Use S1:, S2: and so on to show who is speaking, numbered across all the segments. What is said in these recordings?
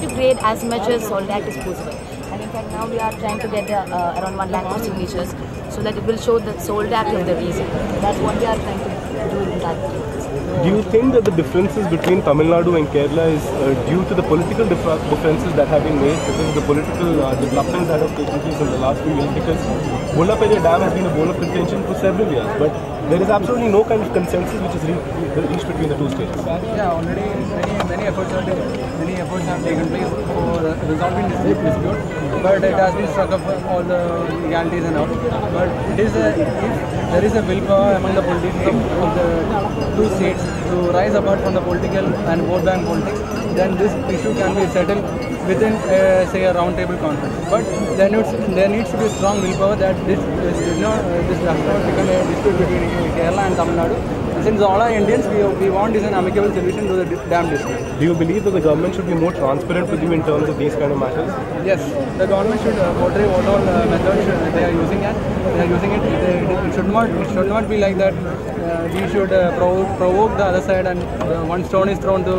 S1: to create as much as Sold Act as possible. And in fact, now we are trying to get around 1 lakh more signatures so that it will show the Sold Act of the reason. That's what we are trying to do in that case.
S2: Do you think that the differences between Tamil Nadu and Kerala is due to the political differences that have been made, because of the political developments that have taken place in the last few years? Because Mullaperia Dam has been a bone of contention for several years, but there is absolutely no kind of consensus which is reached between the two states.
S3: Yeah, already many efforts have taken place for resolving this dispute, but it has been struck up all the legalities and all. But it is if there is a willpower among the politicians of the two states to rise apart from the political and vote bank politics, then this issue can be settled within say a round table conference. But there needs to be a strong willpower that this does not become a dispute between Kerala and Tamil Nadu. Since all are Indians, we want is an amicable solution to the dam dispute.
S2: Do you believe that the government should be more transparent with you in terms of these kind of matters?
S3: Yes, the government should portray what all methods they are using it. It should not be like that. We should provoke the other side, and one stone is thrown to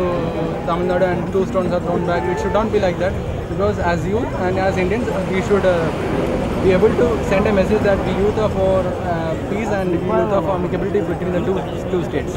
S3: Tamil Nadu and 2 stones are thrown back. It should not be like that, because as youth and as Indians, we should be able to send a message that we youth are for peace and we youth are for amicability between the two states.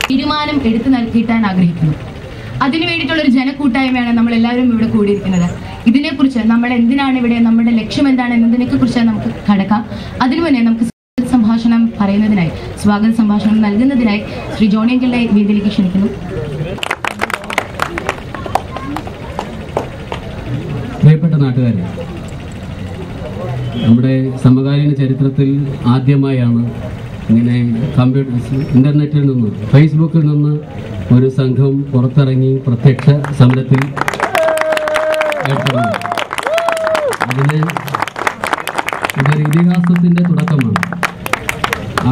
S4: തീരുമാനം എടുത്തു നൽകിയിട്ടാൻ ആഗ്രഹിക്കുന്നു. അതിനു വേണ്ടിയിട്ടുള്ളൊരു ജനക്കൂട്ടായ്മയാണ് നമ്മൾ എല്ലാവരും ഇവിടെ കൂടിയിരിക്കുന്നത്. ഇതിനെക്കുറിച്ച് നമ്മൾ എന്തിനാണ് ഇവിടെ, നമ്മുടെ ലക്ഷ്യം എന്താണ് എന്നതിനെ കുറിച്ച് നമുക്ക് കടക്കാം. അതിനു മുന്നേ നമുക്ക് സംഭാഷണം പറയുന്നതിനായി, സ്വാഗത സംഭാഷണം നൽകുന്നതിനായി ശ്രീ ജോണി അങ്കിളിനെ വേദിയിലേക്ക് ക്ഷണിക്കുന്നു.
S5: പ്രിയപ്പെട്ട നാട്ടുകാരെ, നമ്മുടെ സമകാലീന ചരിത്രത്തിൽ ആദ്യമായാണ് ഇങ്ങനെ ഇൻ്റർനെറ്റിൽ നിന്ന്, ഫേസ്ബുക്കിൽ നിന്ന് ഒരു സംഘം പുറത്തിറങ്ങി പ്രത്യക്ഷ സമരത്തിൽ ഏർപ്പെടുന്നു. ഇതൊരു ഇതിഹാസത്തിൻ്റെ തുടക്കമാണ്.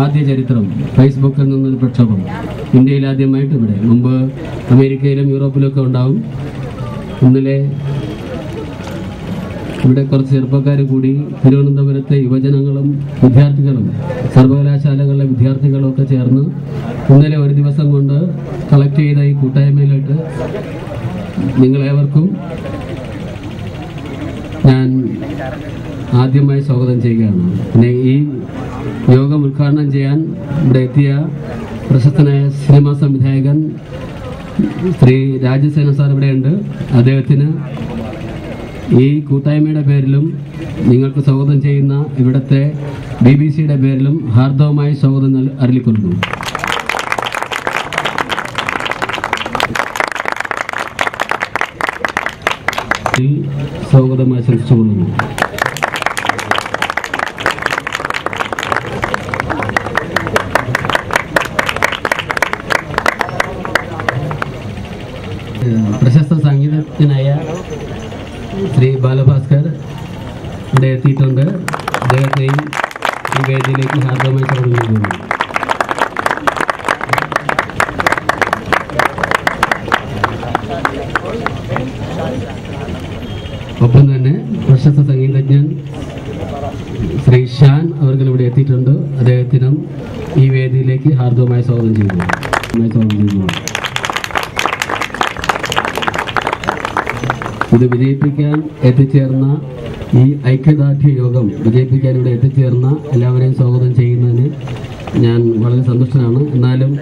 S5: ആദ്യ ചരിത്രം ഫേസ്ബുക്കിൽ നിന്നൊരു പ്രക്ഷോഭം ഇന്ത്യയിൽ ആദ്യമായിട്ട് ഇവിടെ. മുമ്പ് അമേരിക്കയിലും യൂറോപ്പിലൊക്കെ ഉണ്ടാവും. ഇന്നലെ ഇവിടെ കുറച്ച് ചെറുപ്പക്കാർ കൂടി തിരുവനന്തപുരത്തെ യുവജനങ്ങളും വിദ്യാർത്ഥികളും സർവകലാശാലകളിലെ വിദ്യാർത്ഥികളും ഒക്കെ ചേർന്ന് ഇന്നലെ ഒരു ദിവസം കൊണ്ട് കളക്ട് ചെയ്ത ഈ കൂട്ടായ്മയിലോട്ട് നിങ്ങളേവർക്കും ഞാൻ ആദ്യമായി സ്വാഗതം ചെയ്യുകയാണ്. പിന്നെ ഈ യോഗം ഉദ്ഘാടനം ചെയ്യാൻ ഇവിടെ എത്തിയ പ്രശസ്തനായ സിനിമാ സംവിധായകൻ ശ്രീ രാജസേന സാർ ഇവിടെയുണ്ട്. അദ്ദേഹത്തിന് ഈ കൂട്ടായ്മയുടെ പേരിലും നിങ്ങൾക്ക് സ്വാഗതം ചെയ്യുന്ന ഇവിടുത്തെ BBC-യുടെ പേരിലും ഹാർദവമായി സ്വാഗതം അറിയിക്കൊള്ളുന്നു. സ്വാഗതം ആശംസിച്ചുകൊള്ളുന്നു. പ്രശസ്ത സംഗീതജ്ഞനായ ശ്രീ ബാലഭാസ്കർ ഇവിടെ എത്തിയിട്ടുണ്ട്. അദ്ദേഹത്തെയും ഈ വേദിയിലേക്ക് ഹാർദവമായി സ്വാഗതം ചെയ്യുന്നു. ഒപ്പം തന്നെ പ്രശസ്ത സംഗീതജ്ഞൻ ശ്രീ ഷാൻ അവർ ഇവിടെ എത്തിയിട്ടുണ്ട്. അദ്ദേഹത്തിനും ഈ വേദിയിലേക്ക് ഹാർദവമായി സ്വാഗതം ചെയ്യുന്നു. ഇത് വിജയിപ്പിക്കാൻ എത്തിച്ചേർന്ന ഈ ഐക്യദാർഢ്യ യോഗം വിജയിപ്പിക്കാൻ ഇവിടെ എത്തിച്ചേർന്ന എല്ലാവരെയും സ്വാഗതം ചെയ്യുന്നതിന് ഞാൻ വളരെ സന്തുഷ്ടനാണ്. എന്നാലും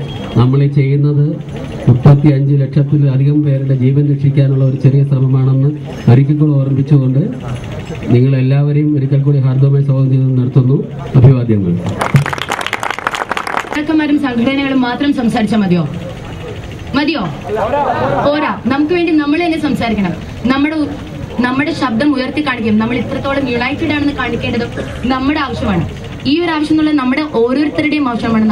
S5: നമ്മൾ ഈ ചെയ്യുന്നത് 35 ലക്ഷത്തിലധികം പേരുടെ ജീവൻ രക്ഷിക്കാനുള്ള ഒരു ചെറിയ ശ്രമമാണെന്ന് ഒരിക്കൽ കൂടി ഓർമ്മിച്ചുകൊണ്ട് നിങ്ങളെല്ലാവരെയും ഒരിക്കൽ കൂടി ഹാർദവമായി സ്വാഗതം ചെയ്ത് നടത്തുന്നു. അഭിവാദ്യങ്ങൾ.
S4: നേതാക്കന്മാരും സംഘടനകളും മാത്രം സംസാരിച്ചാൽ മതിയോ? പോരാ. നമുക്ക് വേണ്ടി നമ്മൾ തന്നെ സംസാരിക്കണം. നമ്മുടെ ശബ്ദം ഉയർത്തി കാണിക്കും. നമ്മൾ ഇത്രത്തോളം യുണൈറ്റഡ് ആണെന്ന് കാണിക്കേണ്ടതും നമ്മുടെ ആവശ്യമാണ്. ഈ ഒരു ആവശ്യം എന്നുള്ളത് നമ്മുടെ ഓരോരുത്തരുടെയും ആവശ്യമാണ്.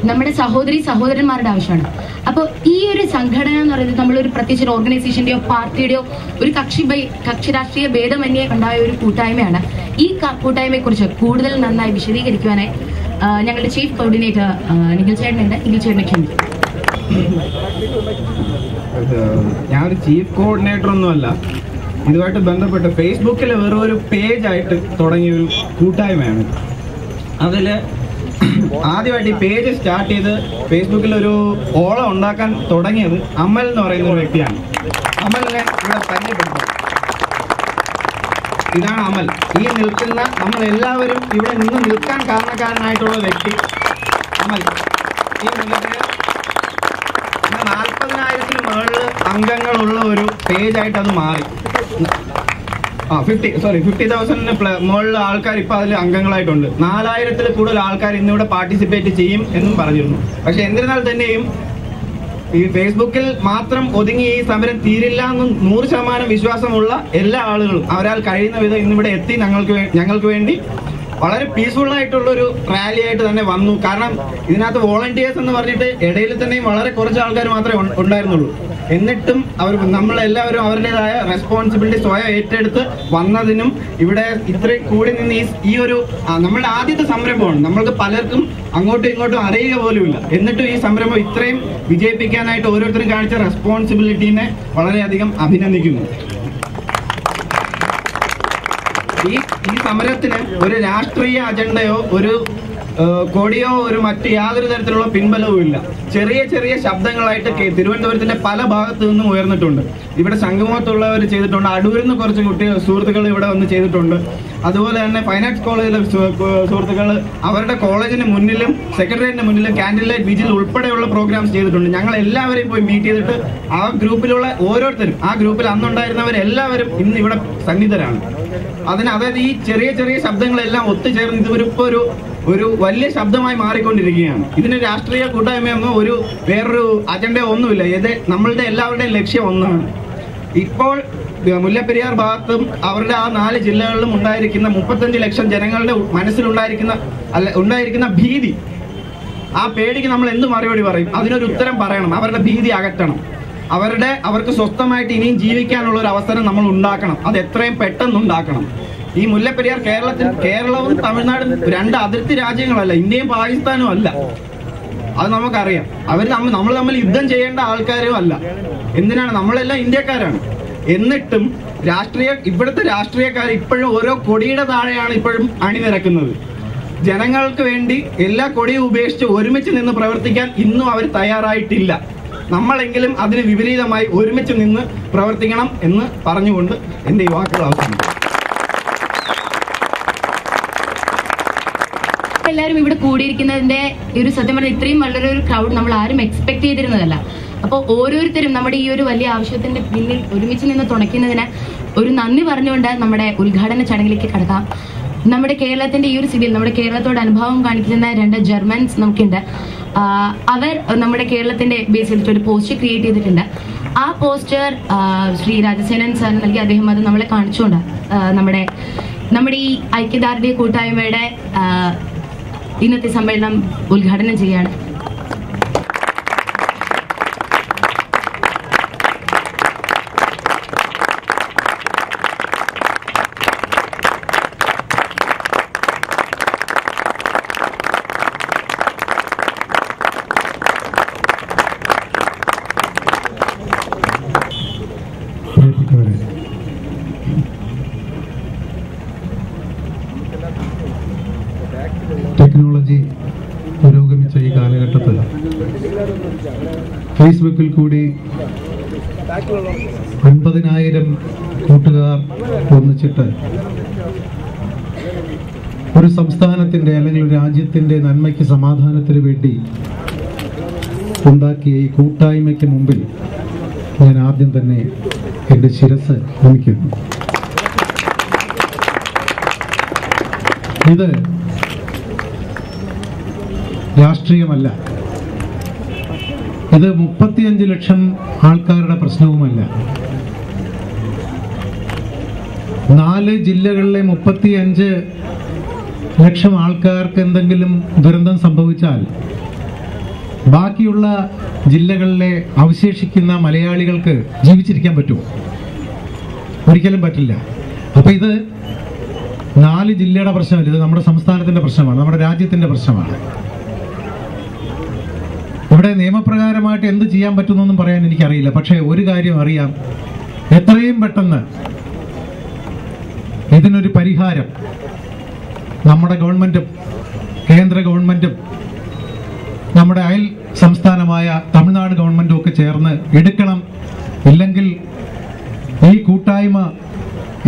S4: നമ്മുടെ സഹോദരന്മാരുടെ ആവശ്യമാണ്. അപ്പോൾ ഈ ഒരു സംഘടന എന്ന് പറയുന്നത് നമ്മളൊരു പ്രത്യേകിച്ച് ഒരു ഓർഗനൈസേഷന്റെയോ പാർട്ടിയുടെയോ ഒരു കക്ഷി രാഷ്ട്രീയ ഭേദമന്യേ ഉണ്ടായ ഒരു കൂട്ടായ്മയാണ്. ഈ കൂട്ടായ്മയെക്കുറിച്ച് കൂടുതൽ നന്നായി വിശദീകരിക്കുവാനായി ഞങ്ങളുടെ ചീഫ് കോർഡിനേറ്റർ നിഖിൽ ചേട്ടനുണ്ട്. നിഖിൽ ചേട്ടനെ ക്ഷണിക്കും.
S6: ഞാനൊരു ചീഫ് കോർഡിനേറ്റർ ഒന്നുമല്ല. ഇതുമായിട്ട് ബന്ധപ്പെട്ട് ഫേസ്ബുക്കിൽ വെറും ഒരു പേജായിട്ട് തുടങ്ങിയൊരു കൂട്ടായ്മയാണ്. അതിൽ ആദ്യമായിട്ട് ഈ പേജ് സ്റ്റാർട്ട് ചെയ്ത് ഫേസ്ബുക്കിൽ ഒരു ഓളം ഉണ്ടാക്കാൻ തുടങ്ങിയത് അമൽ എന്ന് പറയുന്ന ഒരു വ്യക്തിയാണ്. അമലിനെ ഇവിടെ പരിചയപ്പെടുത്തും. ഇതാണ് അമൽ. ഈ നിൽക്കുന്ന നമ്മളെല്ലാവരും ഇവിടെ നിന്ന് നിൽക്കാൻ കാരണക്കാരനായിട്ടുള്ള വ്യക്തി അമൽ. ഈ നിലയിൽ 40,000-ന് മുകളിൽ അംഗങ്ങളുള്ള ഒരു പേജായിട്ട് അത് മാറി. 50,000-ന് മുകളിൽ ആൾക്കാർ ഇപ്പൊ അതിൽ അംഗങ്ങളായിട്ടുണ്ട്. 4,000-ൽ കൂടുതൽ ആൾക്കാർ ഇന്നിവിടെ പാർട്ടിസിപ്പേറ്റ് ചെയ്യും എന്നും പറഞ്ഞിരുന്നു. പക്ഷെ എന്നിരുന്നാൽ തന്നെയും ഈ ഫേസ്ബുക്കിൽ മാത്രം ഒതുങ്ങി ഈ സമരം തീരില്ല എന്ന് 100% വിശ്വാസമുള്ള എല്ലാ ആളുകളും അവരാൽ കഴിയുന്ന വിധം ഇന്നിവിടെ എത്തി ഞങ്ങൾക്ക് വേണ്ടി വളരെ പീസ്ഫുൾ ആയിട്ടുള്ളൊരു റാലി ആയിട്ട് തന്നെ വന്നു. കാരണം ഇതിനകത്ത് വോളണ്ടിയേഴ്സ് എന്ന് പറഞ്ഞിട്ട് ഇടയിൽ തന്നെയും വളരെ കുറച്ച് ആൾക്കാർ മാത്രമേ ഉണ്ടായിരുന്നുള്ളൂ. എന്നിട്ടും നമ്മളെല്ലാവരും അവരുടേതായ റെസ്പോൺസിബിലിറ്റി സ്വയം ഏറ്റെടുത്ത് വന്നതിനും ഇവിടെ ഇത്രയും കൂടി നിന്ന് ഈ ഒരു നമ്മളുടെ ആദ്യത്തെ സംരംഭമാണ്. നമ്മൾക്ക് പലർക്കും അങ്ങോട്ടും ഇങ്ങോട്ടും അറിയുക പോലുമില്ല. എന്നിട്ടും ഈ സംരംഭം ഇത്രയും വിജയിപ്പിക്കാനായിട്ട് ഓരോരുത്തരും കാണിച്ച റെസ്പോൺസിബിലിറ്റീനെ വളരെയധികം അഭിനന്ദിക്കുന്നു. ഈ സമരത്തിന് ഒരു രാഷ്ട്രീയ അജണ്ടയോ ഒരു കൊടിയോ ഒരു മറ്റ് യാതൊരു തരത്തിലുള്ള പിൻബലവും ഇല്ല. ചെറിയ ചെറിയ ശബ്ദങ്ങളായിട്ട് തിരുവനന്തപുരത്തിന്റെ പല ഭാഗത്തു നിന്നും ഉയർന്നിട്ടുണ്ട്. ഇവിടെ ശംഖുമുഖത്തുള്ളവർ ചെയ്തിട്ടുണ്ട്. അടൂരിൽ നിന്ന് കുറച്ച് സുഹൃത്തുക്കൾ ഇവിടെ വന്ന് ചെയ്തിട്ടുണ്ട്. അതുപോലെ തന്നെ ഫൈൻ ആർട്സ് കോളേജിലെ സുഹൃത്തുക്കൾ അവരുടെ കോളേജിന് മുന്നിലും സെക്രട്ടേറിയറ്റിന് മുന്നിലും ക്യാൻഡിൽ ലൈറ്റ് വിജിൽ ഉൾപ്പെടെയുള്ള പ്രോഗ്രാംസ് ചെയ്തിട്ടുണ്ട്. ഞങ്ങൾ എല്ലാവരെയും പോയി മീറ്റ് ചെയ്തിട്ട് ആ ഗ്രൂപ്പിലുള്ള ഓരോരുത്തരും, ആ ഗ്രൂപ്പിൽ അന്നുണ്ടായിരുന്നവരെല്ലാവരും ഇന്ന് ഇവിടെ സന്നിധരാണ്. അതായത് ഈ ചെറിയ ചെറിയ ശബ്ദങ്ങളെല്ലാം ഒത്തുചേർന്ന് ഇതിപ്പോ ഒരു വലിയ ശബ്ദമായി മാറിക്കൊണ്ടിരിക്കുകയാണ്. ഇതിന് രാഷ്ട്രീയ കൂട്ടായ്മയൊന്നോ വേറൊരു അജണ്ടയോ ഒന്നുമില്ല. ഇത് നമ്മളുടെ എല്ലാവരുടെയും ലക്ഷ്യം ഒന്നാണ്. ഇപ്പോൾ മുല്ലപ്പെരിയാർ ഭാഗത്തും അവരുടെ ആ 4 ജില്ലകളിലും ഉണ്ടായിരിക്കുന്ന 35 ലക്ഷം ജനങ്ങളുടെ ഉണ്ടായിരിക്കുന്ന ഭീതി, ആ പേടിക്ക് നമ്മൾ എന്ത് മറുപടി പറയും? അതിനൊരു ഉത്തരം പറയണം. അവരുടെ ഭീതി അകറ്റണം. അവർക്ക് സ്വസ്ഥമായിട്ട് ഇനിയും ജീവിക്കാനുള്ള ഒരു അവസരം നമ്മൾ ഉണ്ടാക്കണം. അത് എത്രയും പെട്ടെന്ന് ഉണ്ടാക്കണം. ഈ മുല്ലപ്പെരിയാർ കേരളവും തമിഴ്നാടും 2 അതിർത്തി രാജ്യങ്ങളല്ല, ഇന്ത്യയും പാകിസ്ഥാനും അല്ല. അത് നമുക്കറിയാം. നമ്മൾ തമ്മിൽ യുദ്ധം ചെയ്യേണ്ട ആൾക്കാരും അല്ല. എന്തിനാണ്? നമ്മളെല്ലാം ഇന്ത്യക്കാരാണ്. എന്നിട്ടും ഇവിടുത്തെ രാഷ്ട്രീയക്കാർ ഇപ്പോഴും ഓരോ കൊടിയുടെ താഴെയാണ് ഇപ്പോഴും അണിനിരക്കുന്നത്. ജനങ്ങൾക്ക് വേണ്ടി എല്ലാ കൊടിയും ഉപേക്ഷിച്ച് ഒരുമിച്ച് നിന്ന് പ്രവർത്തിക്കാൻ ഇന്നും അവർ തയ്യാറായിട്ടില്ല. നമ്മളെങ്കിലും അതിന് വിപരീതമായി ഒരുമിച്ച് നിന്ന് പ്രവർത്തിക്കണം എന്ന് പറഞ്ഞുകൊണ്ട് എൻ്റെ ഈ വാക്കുകൾ അവസാനിക്കും.
S4: എല്ലാവരും ഇവിടെ കൂടിയിരിക്കുന്നതിന്റെ ഒരു സത്യം പറഞ്ഞാൽ ഇത്രയും വളരെ ഒരു ക്രൗഡ് നമ്മൾ ആരും എക്സ്പെക്ട് ചെയ്തിരുന്നതല്ല. അപ്പോൾ ഓരോരുത്തരും നമ്മുടെ ഈ ഒരു വലിയ ആവശ്യത്തിന്റെ പിന്നിൽ ഒരുമിച്ച് നിന്ന് തുണയ്ക്കുന്നതിന് ഒരു നന്ദി പറഞ്ഞുകൊണ്ട് നമ്മുടെ ഉദ്ഘാടന ചടങ്ങിലേക്ക് കടക്കാം. നമ്മുടെ കേരളത്തിന്റെ ഈ ഒരു സിവിൽ നമ്മുടെ കേരളത്തോട് അനുഭവം കാണിക്കുന്ന 2 ജർമ്മൻസ് നമുക്കുണ്ട്. അവർ നമ്മുടെ കേരളത്തിന്റെ ബേസ് ചെയ്തിട്ട് ഒരു പോസ്റ്റർ ക്രിയേറ്റ് ചെയ്തിട്ടുണ്ട്. ആ പോസ്റ്റർ ശ്രീ രാജസേനൻ സാർ നൽകി. അദ്ദേഹം അത് നമ്മളെ കാണിച്ചുകൊണ്ട് നമ്മുടെ ഈ ഐക്യദാർഢ്യ കൂട്ടായ്മയുടെ ഇന്നത്തെ സമ്മേളനം ഉദ്ഘാടനം ചെയ്യാണ്.
S7: ടെക്നോളജി പുരോഗമിച്ച ഈ കാലഘട്ടത്തിൽ ഫേസ്ബുക്കിൽ കൂടി 50,000 കൂട്ടുകാർ ഒന്നിച്ചിട്ട് ഒരു സംസ്ഥാനത്തിൻ്റെ അല്ലെങ്കിൽ ഒരു രാജ്യത്തിൻ്റെ നന്മയ്ക്ക് സമാധാനത്തിന് വേണ്ടി ഉണ്ടാക്കിയ ഈ കൂട്ടായ്മയ്ക്ക് മുമ്പിൽ ഞാൻ ആദ്യം തന്നെ എൻ്റെ ശിരസ് നമിക്കുന്നു. ഇത് രാഷ്ട്രീയമല്ല, ഇത് 35 ലക്ഷം ആൾക്കാരുടെ പ്രശ്നവുമല്ല. 4 ജില്ലകളിലെ 35 ലക്ഷം ആൾക്കാർക്ക് എന്തെങ്കിലും ദുരന്തം സംഭവിച്ചാൽ ബാക്കിയുള്ള ജില്ലകളിലെ അവശേഷിക്കുന്ന മലയാളികൾക്ക് ജീവിച്ചിരിക്കാൻ പറ്റുമോ? ഒരിക്കലും പറ്റില്ല. അപ്പൊ ഇത് 4 ജില്ലയുടെ പ്രശ്നമല്ല, ഇത് നമ്മുടെ സംസ്ഥാനത്തിന്റെ പ്രശ്നമാണ്, നമ്മുടെ രാജ്യത്തിന്റെ പ്രശ്നമാണ്. ഇവിടെ നിയമപ്രകാരമായിട്ട് എന്ത് ചെയ്യാൻ പറ്റുന്നൊന്നും പറയാൻ എനിക്കറിയില്ല. പക്ഷേ ഒരു കാര്യം അറിയാം, എത്രയും പെട്ടെന്ന് ഇതിനൊരു പരിഹാരം നമ്മുടെ ഗവൺമെന്റും കേന്ദ്ര ഗവൺമെന്റും നമ്മുടെ അയൽ സംസ്ഥാനമായ തമിഴ്നാട് ഗവൺമെന്റും ഒക്കെ ചേർന്ന് എടുക്കണം. ഇല്ലെങ്കിൽ ഈ കൂട്ടായ്മ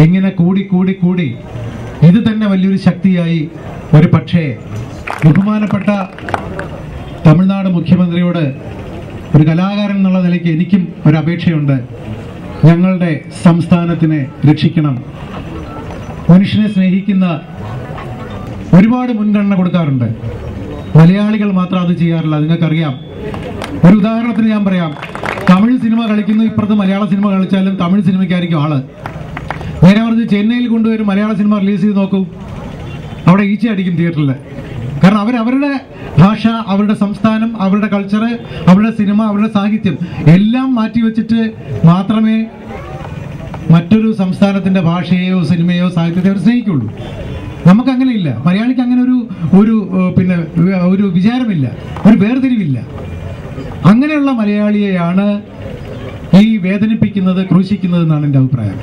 S7: ഇങ്ങനെ കൂടി ഇത് തന്നെ വലിയൊരു ശക്തിയായി ഒരു പക്ഷേ ബഹുമാനപ്പെട്ട തമിഴ്നാട് മുഖ്യമന്ത്രിയോട് ഒരു കലാകാരൻ എന്നുള്ള നിലയ്ക്ക് എനിക്കും ഒരു അപേക്ഷയുണ്ട്. ഞങ്ങളുടെ സംസ്ഥാനത്തിനെ രക്ഷിക്കണം. മനുഷ്യനെ സ്നേഹിക്കുന്ന ഒരുപാട് മുൻഗണന കൊടുക്കാറുണ്ട്. മലയാളികൾ മാത്രം അത് ചെയ്യാറില്ല, നിങ്ങൾക്കറിയാം. ഒരു ഉദാഹരണത്തിന് ഞാൻ പറയാം, തമിഴ് സിനിമ കളിക്കുന്നു, ഇപ്പുറത്ത് മലയാള സിനിമ കളിച്ചാലും തമിഴ് സിനിമയ്ക്കായിരിക്കും ആള്. നേരെ പറഞ്ഞ് ചെന്നൈയിൽ കൊണ്ടുവരും മലയാള സിനിമ റിലീസ് ചെയ്ത് നോക്കൂ, അവിടെ ഈച്ച അടിക്കും തിയേറ്ററിൽ. കാരണം അവരുടെ ഭാഷ, അവരുടെ സംസ്ഥാനം, അവരുടെ കൾച്ചർ, അവരുടെ സിനിമ, അവരുടെ സാഹിത്യം എല്ലാം മാറ്റിവെച്ചിട്ട് മാത്രമേ മറ്റൊരു സംസ്ഥാനത്തിന്റെ ഭാഷയെയോ സിനിമയോ സാഹിത്യത്തെയോ സ്നേഹിക്കുള്ളൂ. നമുക്കങ്ങനെയില്ല. മലയാളിക്ക് അങ്ങനെ ഒരു വിചാരമില്ല, ഒരു വേർതിരിവില്ല. അങ്ങനെയുള്ള മലയാളിയെയാണ് ഈ വേദനിപ്പിക്കുന്നത്, ക്രൂശിക്കുന്നത് എന്നാണ് എൻ്റെ അഭിപ്രായം.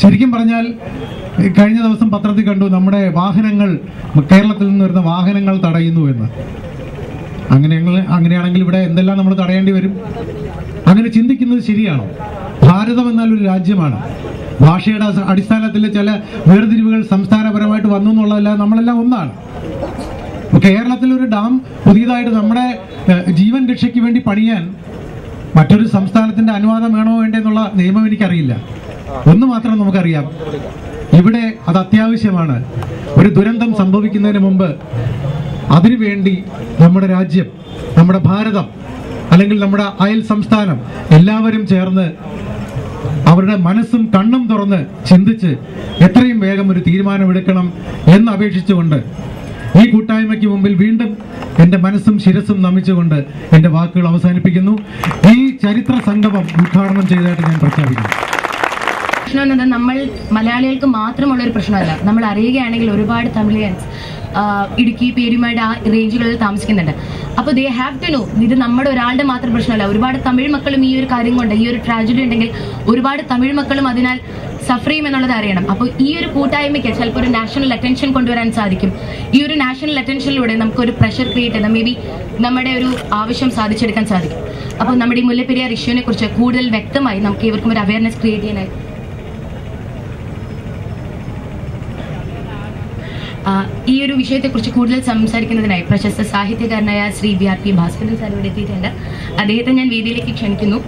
S7: ശരിക്കും പറഞ്ഞാൽ കഴിഞ്ഞ ദിവസം പത്രത്തിൽ കണ്ടു, നമ്മുടെ വാഹനങ്ങൾ, കേരളത്തിൽ നിന്ന് വരുന്ന വാഹനങ്ങൾ തടയുന്നു എന്ന്. അങ്ങനെയാണെങ്കിൽ ഇവിടെ എന്തെല്ലാം നമ്മൾ തടയേണ്ടി വരും? അങ്ങനെ ചിന്തിക്കുന്നത് ശരിയാണോ? ഭാരതം എന്നാൽ ഒരു രാജ്യമാണ്. ഭാഷയുടെ അടിസ്ഥാനത്തിൽ ചില വേർതിരിവുകൾ സംസ്ഥാനപരമായിട്ട് വന്നു എന്നുള്ളതല്ല, നമ്മളെല്ലാം ഒന്നാണ്. കേരളത്തിൽ ഒരു ഡാം പുതിയതായിട്ട് നമ്മുടെ ജീവൻ രക്ഷയ്ക്ക് വേണ്ടി പണിയാൻ മറ്റൊരു സംസ്ഥാനത്തിന്റെ അനുവാദം വേണോ വേണ്ടെന്നുള്ള നിയമം എനിക്കറിയില്ല. ഒന്ന് മാത്രം നമുക്കറിയാം, ഇവിടെ അത് അത്യാവശ്യമാണ്. ഒരു ദുരന്തം സംഭവിക്കുന്നതിന് മുമ്പ് അതിനുവേണ്ടി നമ്മുടെ രാജ്യം, നമ്മുടെ ഭാരതം, അല്ലെങ്കിൽ നമ്മുടെ അയൽ സംസ്ഥാനം എല്ലാവരും ചേർന്ന് അവരുടെ മനസ്സും കണ്ണും തുറന്ന് ചിന്തിച്ച് എത്രയും വേഗം ഒരു തീരുമാനമെടുക്കണം എന്ന് അപേക്ഷിച്ചുകൊണ്ട് ഈ കൂട്ടായ്മയ്ക്ക് മുമ്പിൽ വീണ്ടും എൻ്റെ മനസ്സും ശിരസും നമിച്ചുകൊണ്ട് എൻ്റെ വാക്കുകൾ അവസാനിപ്പിക്കുന്നു. ഈ ചരിത്ര സംഗമം ഉദ്ഘാടനം ചെയ്തതായിട്ട് ഞാൻ പ്രഖ്യാപിക്കുന്നു.
S4: പ്രശ്നം എന്നത് നമ്മൾ മലയാളികൾക്ക് മാത്രമുള്ള ഒരു പ്രശ്നമല്ല. നമ്മൾ അറിയുകയാണെങ്കിൽ ഒരുപാട് തമിഴിയൻസ് ഇടുക്കി, പേരുമായിട്ട് ആ റേഞ്ചുകളിൽ താമസിക്കുന്നുണ്ട്. അപ്പോൾ ദേ ഹാവ് ടു നോ, ഇത് നമ്മുടെ ഒരാളുടെ മാത്രം പ്രശ്നമല്ല. ഒരുപാട് തമിഴ് മക്കളും ഈ ഒരു കാര്യം കൊണ്ട്, ഈ ഒരു ട്രാജഡി ഉണ്ടെങ്കിൽ ഒരുപാട് തമിഴ് മക്കളും അതിനാൽ സഫർ ചെയ്യും എന്നുള്ളത് അറിയണം. അപ്പോൾ ഈ ഒരു കൂട്ടായ്മയ്ക്ക് ചിലപ്പോൾ ഒരു നാഷണൽ അറ്റൻഷൻ കൊണ്ടുവരാൻ സാധിക്കും. ഈ ഒരു നാഷണൽ അറ്റൻഷനിലൂടെ നമുക്കൊരു പ്രഷർ ക്രിയേറ്റ് ചെയ്ത് മേ ബി നമ്മുടെ ഒരു ആവശ്യം സാധിച്ചെടുക്കാൻ സാധിക്കും. അപ്പോൾ നമ്മുടെ ഈ മുല്ലപ്പെരിയാർ ഇഷ്യൂവിനെ കുറിച്ച് കൂടുതൽ വ്യക്തമായി നമുക്ക് ഇവർക്കും ഒരു അവയർനെസ് ക്രിയേറ്റ് ചെയ്യാനായി ഈ ഒരു വിഷയത്തെക്കുറിച്ച് കൂടുതൽ സംസാരിക്കുന്നതിനായി പ്രശസ്ത സാഹിത്യകാരനായ ശ്രീ VRP ഭാസ്കരൻ സാർ ഇവിടെ എത്തിയിട്ടുണ്ട്. അദ്ദേഹത്തെ ഞാൻ വേദിയിലേക്ക് ക്ഷണിക്കുന്നു.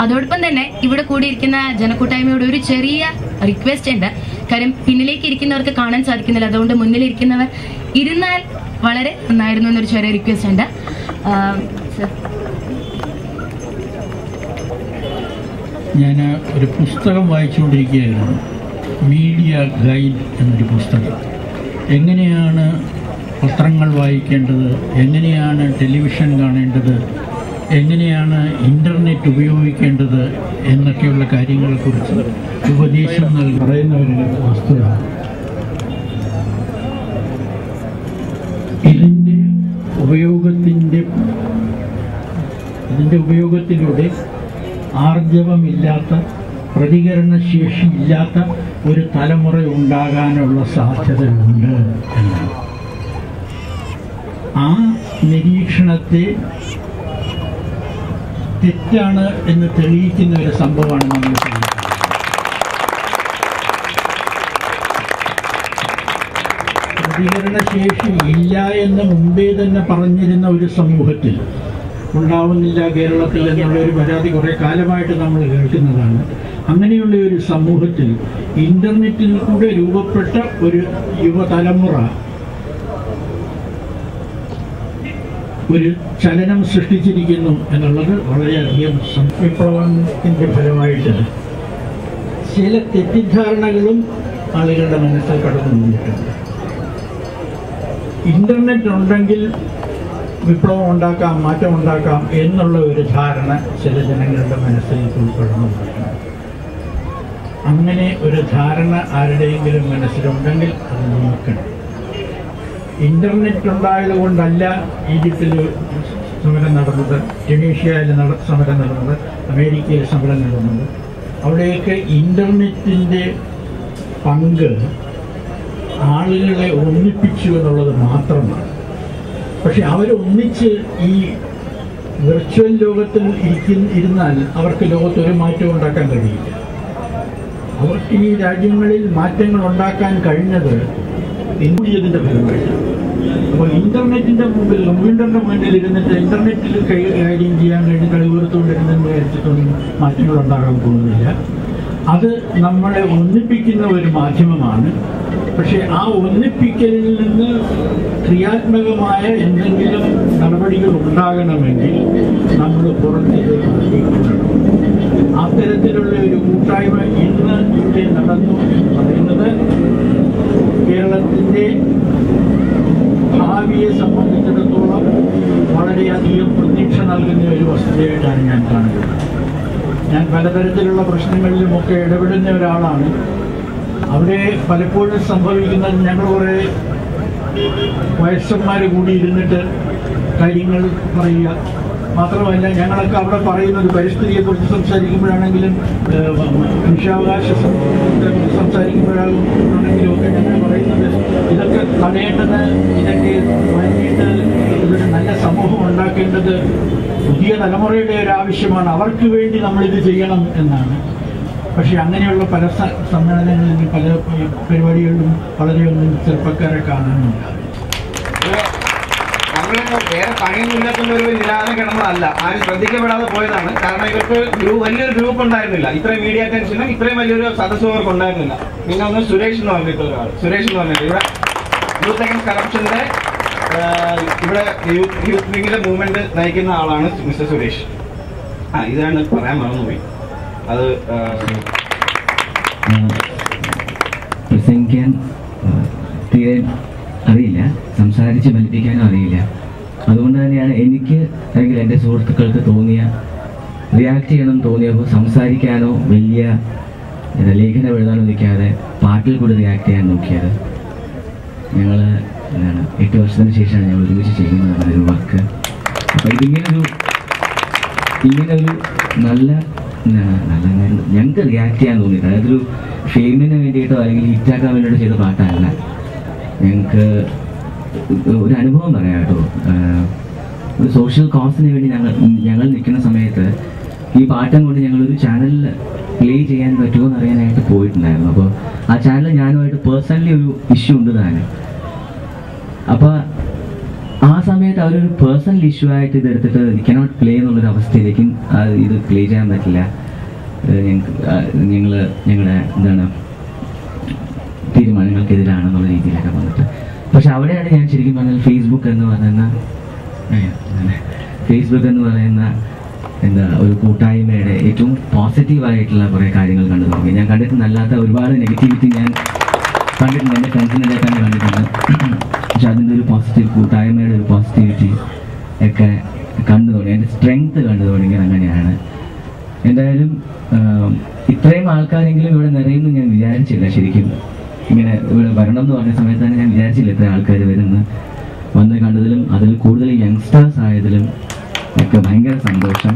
S4: അതോടൊപ്പം തന്നെ ഇവിടെ കൂടിയിരിക്കുന്ന ജനക്കൂട്ടായ്മയോട് ഒരു ചെറിയ റിക്വസ്റ്റ് ഉണ്ട്. കാര്യം പിന്നിലേക്ക് ഇരിക്കുന്നവർക്ക് കാണാൻ സാധിക്കുന്നില്ല, അതുകൊണ്ട് മുന്നിലിരിക്കുന്നവർ ഇരുന്നാൽ വളരെ നന്നായിരുന്നു എന്നൊരു ചെറിയ റിക്വസ്റ്റ് ഉണ്ട്.
S8: ഞാൻ ഒരു പുസ്തകം വായിച്ചുകൊണ്ടിരിക്കുകയായിരുന്നു, മീഡിയ ഗൈഡ് എന്നൊരു പുസ്തകം. എങ്ങനെയാണ് പത്രങ്ങൾ വായിക്കേണ്ടത്, എങ്ങനെയാണ് ടെലിവിഷൻ കാണേണ്ടത്, എങ്ങനെയാണ് ഇൻ്റർനെറ്റ് ഉപയോഗിക്കേണ്ടത് എന്നൊക്കെയുള്ള കാര്യങ്ങളെക്കുറിച്ച് ഉപദേശം പറയുന്ന ഒരു വസ്തുത. ഇതിൻ്റെ ഉപയോഗത്തിലൂടെ ആർജവമില്ലാത്ത, പ്രതികരണശേഷിയില്ലാത്ത ഒരു തലമുറ ഉണ്ടാകാനുള്ള സാധ്യതയുണ്ട് എന്നാണ്. ആ നിരീക്ഷണത്തെ തെറ്റാണ് എന്ന് തെളിയിക്കുന്ന ഒരു സംഭവമാണ് നമ്മൾ ചെയ്യുന്നത്. പ്രതികരണശേഷി ഇല്ല എന്ന് മുമ്പേ തന്നെ പറഞ്ഞിരുന്ന ഒരു സമൂഹത്തിൽ ഉണ്ടാവുന്നില്ല കേരളത്തിൽ എന്നുള്ള ഒരു പരാതി കുറേ കാലമായിട്ട് നമ്മൾ കേൾക്കുന്നതാണ്. അങ്ങനെയുള്ള ഒരു സമൂഹത്തിൽ ഇന്റർനെറ്റിൽ കൂടെ രൂപപ്പെട്ട ഒരു യുവതലമുറ ഒരു ചലനം സൃഷ്ടിച്ചിരിക്കുന്നു എന്നുള്ളത് വളരെയധികം വിപ്ലവത്തിൻ്റെ ഫലമായിട്ട് ചില തെറ്റിദ്ധാരണകളും ആളുകളുടെ മനസ്സിൽ കടന്നു വന്നിട്ടുണ്ട്. ഇന്റർനെറ്റ് ഉണ്ടെങ്കിൽ വിപ്ലവം ഉണ്ടാക്കാം, മാറ്റം ഉണ്ടാക്കാം എന്നുള്ള ഒരു ധാരണ ചില ജനങ്ങളുടെ മനസ്സിൽ ഉൾപ്പെടുന്നു. അങ്ങനെ ഒരു ധാരണ ആരുടെയെങ്കിലും മനസ്സിലുണ്ടെങ്കിൽ അത് നീക്കണം. ഇന്റർനെറ്റ് ഉണ്ടായത് കൊണ്ടല്ല ഈജിപ്തിൽ സമരം നടന്നത്, ട്യൂണീഷ്യയിൽ സമരം നടന്നത്, അമേരിക്കയിൽ സമരം നടന്നത്. അവിടെയൊക്കെ ഇന്റർനെറ്റിൻ്റെ പങ്ക് ആളുകളെ ഒന്നിപ്പിച്ചു എന്നുള്ളത് മാത്രമാണ്. പക്ഷെ അവരൊന്നിച്ച് ഈ വിർച്വൽ ലോകത്തിൽ ഇരുന്നാൽ അവർക്ക് ലോകത്തൊരു മാറ്റം ഉണ്ടാക്കാൻ കഴിയില്ല. അവർക്ക് ഈ രാജ്യങ്ങളിൽ മാറ്റങ്ങൾ ഉണ്ടാക്കാൻ കഴിഞ്ഞത് ഇന്ത്യതിൻ്റെ ഫലമായിട്ടാണ്. അപ്പോൾ ഇന്റർനെറ്റിന്റെ മുമ്പിൽ, കമ്പ്യൂട്ടറിന്റെ മുന്നിൽ ഇരുന്നിട്ട് ഇന്റർനെറ്റിൽ കാര്യം ചെയ്യാൻ കഴിഞ്ഞ് കഴിവുകൊടുത്തുകൊണ്ടിരുന്നെന്ന് വിചാരിച്ചിട്ടൊന്നും മാറ്റങ്ങൾ ഉണ്ടാകാൻ പോകുന്നില്ല. അത് നമ്മളെ ഒന്നിപ്പിക്കുന്ന ഒരു മാധ്യമമാണ്. പക്ഷെ ആ ഒന്നിപ്പിക്കലിൽ നിന്ന് ക്രിയാത്മകമായ എന്തെങ്കിലും നടപടികൾ ഉണ്ടാകണമെങ്കിൽ നമ്മൾ പുറത്തേക്ക് കൊണ്ടുവരണം. അത്തരത്തിലുള്ള ഒരു കൂട്ടായ്മ ഇന്ന് ഇവിടെ നടന്നു എന്ന് പറയുന്നത് കേരളത്തിൻ്റെ ഭാവിയെ സംബന്ധിച്ചിടത്തോളം വളരെയധികം പ്രതീക്ഷ നൽകുന്ന ഒരു വസ്തുതയായിട്ടാണ് ഞാൻ കാണുന്നത്. ഞാൻ പലതരത്തിലുള്ള പ്രശ്നങ്ങളിലുമൊക്കെ ഇടപെടുന്ന ഒരാളാണ്. അവിടെ പലപ്പോഴും സംഭവിക്കുന്നത് ഞങ്ങൾ കുറേ വയസ്സന്മാർ കൂടി ഇരുന്നിട്ട് കാര്യങ്ങൾ പറയുക മാത്രമല്ല, ഞങ്ങളൊക്കെ അവിടെ പറയുന്നത് പരിസ്ഥിതിയെക്കുറിച്ച് സംസാരിക്കുമ്പോഴാണെങ്കിലും മനുഷ്യാവകാശ സംസാരിക്കുമ്പോഴാണെങ്കിലും ഒക്കെ ഞങ്ങൾ പറയുന്നത് ഇതൊക്കെ തടയേണ്ടത്, ഇതൊക്കെ മാറ്റിയിട്ട് ഇതൊരു നല്ല സമൂഹം ഉണ്ടാക്കേണ്ടത് പുതിയ തലമുറയുടെ ഒരു ആവശ്യമാണ്, അവർക്ക് വേണ്ടി നമ്മളിത് ചെയ്യണം എന്നാണ്. പക്ഷെ അങ്ങനെയുള്ള പല സമ്മേളനങ്ങളിലും പല പരിപാടികളിലും വളരെയൊന്നും ചെറുപ്പക്കാരെ കാണാനുണ്ട്.
S6: നമ്മൾ വേറെ പണിയൊന്നും ഇല്ലാത്തതുകൊണ്ട് ഒരു നിരാധന കിടന്നതല്ല, ആരും ശ്രദ്ധിക്കപ്പെടാതെ പോയതാണ്. കാരണം ഇവർക്ക് വലിയൊരു ഗ്രൂപ്പ് ഉണ്ടായിരുന്നില്ല, ഇത്രയും മീഡിയ അറ്റൻഷനും ഇത്രയും വലിയൊരു സദസ്സും അവർക്ക് ഉണ്ടായിരുന്നില്ല. പിന്നെ ഒന്ന് സുരേഷ് എന്ന് പറഞ്ഞിട്ട് ഒരാൾ, സുരേഷ് എന്ന് പറഞ്ഞിട്ട് ഇവിടെ യൂത്ത് അഗൈൻസ്റ്റ് കറപ്ഷന്റെ ഇവിടെ യൂത്ത് വിങ്ങിന്റെ മൂവ്മെന്റ് നയിക്കുന്ന ആളാണ് മിസ്റ്റർ സുരേഷ്. ഇതാണ് പറയാൻ മറന്നുപോയി. അത്
S9: പ്രസംഗിക്കാൻ തീരെ അറിയില്ല, സംസാരിച്ച് ഫലിപ്പിക്കാനും അറിയില്ല. അതുകൊണ്ട് തന്നെയാണ് എനിക്ക് അല്ലെങ്കിൽ എൻ്റെ സുഹൃത്തുക്കൾക്ക് റിയാക്ട് ചെയ്യണം തോന്നിയപ്പോൾ സംസാരിക്കാനോ വലിയ ലേഖനം എഴുതാനോ നിൽക്കാതെ പാട്ടിൽ കൂടി റിയാക്ട് ചെയ്യാൻ നോക്കിയത്. ഞങ്ങൾ 8 വർഷത്തിന് ശേഷമാണ് ഞങ്ങൾ ഒരുമിച്ച് ചെയ്യുന്നതാണ് ഒരു വർക്ക്. അപ്പോൾ ഇങ്ങനൊരു നല്ല ഞങ്ങൾക്ക് റിയാക്ട് ചെയ്യാൻ തോന്നിയിട്ട്, അതൊരു ഫെയിമിന് വേണ്ടിയിട്ടോ അല്ലെങ്കിൽ ഹിറ്റാക്കാൻ വേണ്ടിയിട്ടോ ചെയ്ത പാട്ടല്ല. ഞങ്ങൾക്ക് ഒരു അനുഭവം പറയാം കേട്ടോ. ഒരു സോഷ്യൽ കോസിന് വേണ്ടി ഞങ്ങൾ നിൽക്കുന്ന സമയത്ത് ഈ പാട്ടും കൊണ്ട് ഞങ്ങളൊരു ചാനലിൽ പ്ലേ ചെയ്യാൻ പറ്റുമോ എന്ന് അറിയാനായിട്ട് പോയിട്ടുണ്ടായിരുന്നു. അപ്പോൾ ആ ചാനൽ ഞാനുമായിട്ട് പേഴ്സണലി ഒരു ഇഷ്യൂ ഉണ്ട് താൻ. അപ്പോൾ ആ സമയത്ത് അവരൊരു പേഴ്സണൽ ഇഷ്യൂ ആയിട്ട് ഇതെടുത്തിട്ട് കനോട്ട് പ്ലേ എന്നുള്ളൊരു അവസ്ഥയിലേക്കും ഇത് പ്ലേ ചെയ്യാൻ പറ്റില്ല, ഞങ്ങളുടെ തീരുമാനങ്ങൾക്കെതിരാണെന്നുള്ള രീതിയിലൊക്കെ വന്നിട്ട്. പക്ഷെ അവിടെയാണ് ഞാൻ ശരിക്കും പറഞ്ഞാൽ ഫേസ്ബുക്ക് എന്ന് പറയുന്ന ഒരു കൂട്ടായ്മയുടെ ഏറ്റവും പോസിറ്റീവായിട്ടുള്ള കുറേ കാര്യങ്ങൾ കണ്ടു തുടങ്ങി. ഞാൻ കണ്ടിട്ടുണ്ടല്ലാത്ത ഒരുപാട് നെഗറ്റിവിറ്റി ഞാൻ കണ്ടിട്ടുണ്ട്, എൻ്റെ ഫ്രണ്ട്സിൻ്റെ തന്നെ കണ്ടിട്ടുണ്ട്. പക്ഷെ അതിൻ്റെ ഒരു കൂട്ടായ്മയുടെ ഒരു പോസിറ്റിവിറ്റി ഒക്കെ കണ്ടു തുടങ്ങി, എൻ്റെ സ്ട്രെങ്ത് കണ്ടു തുടങ്ങിയത് അങ്ങനെയാണ്. എന്തായാലും ഇത്രയും ആൾക്കാരെങ്കിലും ഇവിടെ നിറയുന്നു ഞാൻ വിചാരിച്ചില്ല. ശരിക്കും ഇങ്ങനെ ഇവിടെ വരണം എന്ന് പറഞ്ഞ സമയത്ത് തന്നെ ഞാൻ വിചാരിച്ചില്ല ഇത്ര ആൾക്കാർ വന്ന് കണ്ടതിലും അതിൽ കൂടുതൽ യങ്സ്റ്റേഴ്സ് ആയതിലും ഒക്കെ ഭയങ്കര സന്തോഷം.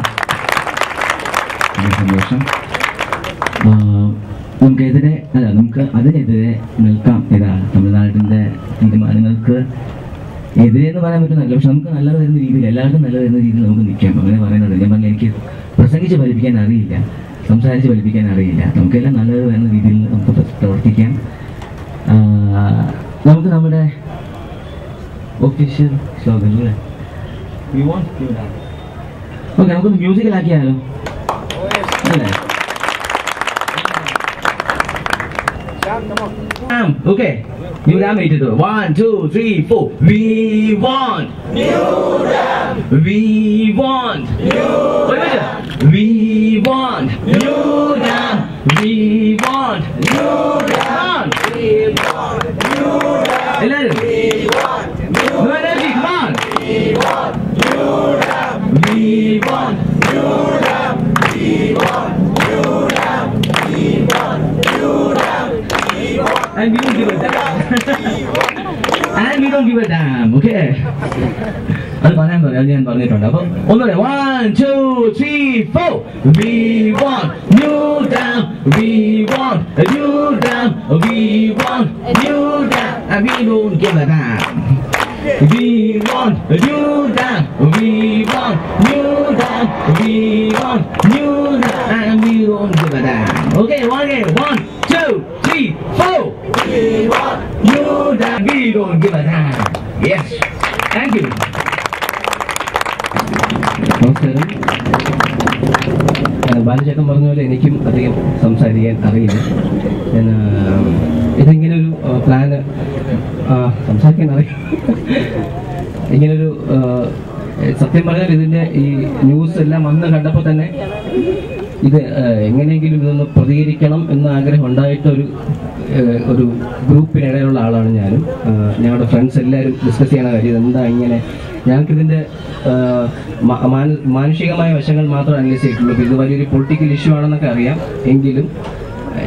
S9: നമുക്ക് അതിനെതിരെ നിൽക്കാം. ഇതാണ് തമിഴ്നാടിൻ്റെ തീരുമാനങ്ങൾക്ക് എതിരെ എന്ന് പറയാൻ പറ്റുന്നില്ല. പക്ഷെ നമുക്ക് നല്ലത് വരുന്ന രീതിയിൽ, എല്ലാവർക്കും നല്ലത് വരുന്ന രീതിയിൽ നമുക്ക് നിൽക്കാം. അങ്ങനെ പറയുന്നത് ഞാൻ പറഞ്ഞാൽ എനിക്ക് പ്രസംഗിച്ച് ഫലിപ്പിക്കാൻ അറിയില്ല, സംസാരിച്ച് ഫലിപ്പിക്കാൻ അറിയില്ല. നമുക്കെല്ലാം നല്ലത് വരുന്ന രീതിയിൽ നമുക്ക് പ്രവർത്തിക്കാം. നമുക്ക് നമ്മുടെ ഒഫീഷ്യൽ സ്ലോഗൻ അല്ലേ, ഓക്കെ, നമുക്കൊന്ന് മ്യൂസിക്കലാക്കിയാലോ അല്ലേ? Okay, New Dam 82. 1, 2, 3, 4. We want New Dam. We want New Dam. We want New Dam. We want New Dam. We want New Dam. We want New energy, come on. We want New Dam. We want New Dam. We want New Dam. We want New Dam. And we don't give a damn. And we don't give a damn, okay? അത് പറയാൻ ഞാൻ പറഞ്ഞിട്ടുണ്ട്. അപ്പം ഒന്നുകൂടെ 1, 2, 3, 4. We want New Dam. We want a New Dam. We want a New Dam. And we don't give a damn. We want a New Dam. We want New Dam. We want New Dam. And we don't give a damn. Okay, one again. 1, 2, 3, 4. We want New Dam. We don't give a damn. Yes. Thank you. നമസ്കാരം. ബാലചേട്ടൻ പറഞ്ഞ പോലെ എനിക്കും അധികം സംസാരിക്കാൻ അറിയില്ല. ഇതിങ്ങനെ ഒരു plan സംസാരിക്കാൻ അറിയാം. ഇങ്ങനൊരു സത്യം പറഞ്ഞാൽ ഇതിൻ്റെ ഈ ന്യൂസ് എല്ലാം വന്ന് കണ്ടപ്പോൾ തന്നെ ഇത് എങ്ങനെയെങ്കിലും ഇതൊന്ന് പ്രതികരിക്കണം എന്ന ആഗ്രഹം ഉണ്ടായിട്ടൊരു ഗ്രൂപ്പിനിടയിലുള്ള ആളാണ് ഞാനും. ഞങ്ങളുടെ ഫ്രണ്ട്സ് എല്ലാവരും ഡിസ്കസ് ചെയ്യണ കാര്യം ഇതെന്താ ഇങ്ങനെ. ഞങ്ങൾക്കിതിൻ്റെ മാനുഷികമായ വശങ്ങൾ മാത്രം അനലൈസ് ചെയ്തിട്ടുള്ളൂ. ഇത് വലിയൊരു പൊളിറ്റിക്കൽ ഇഷ്യൂ ആണെന്നൊക്കെ അറിയാം. എങ്കിലും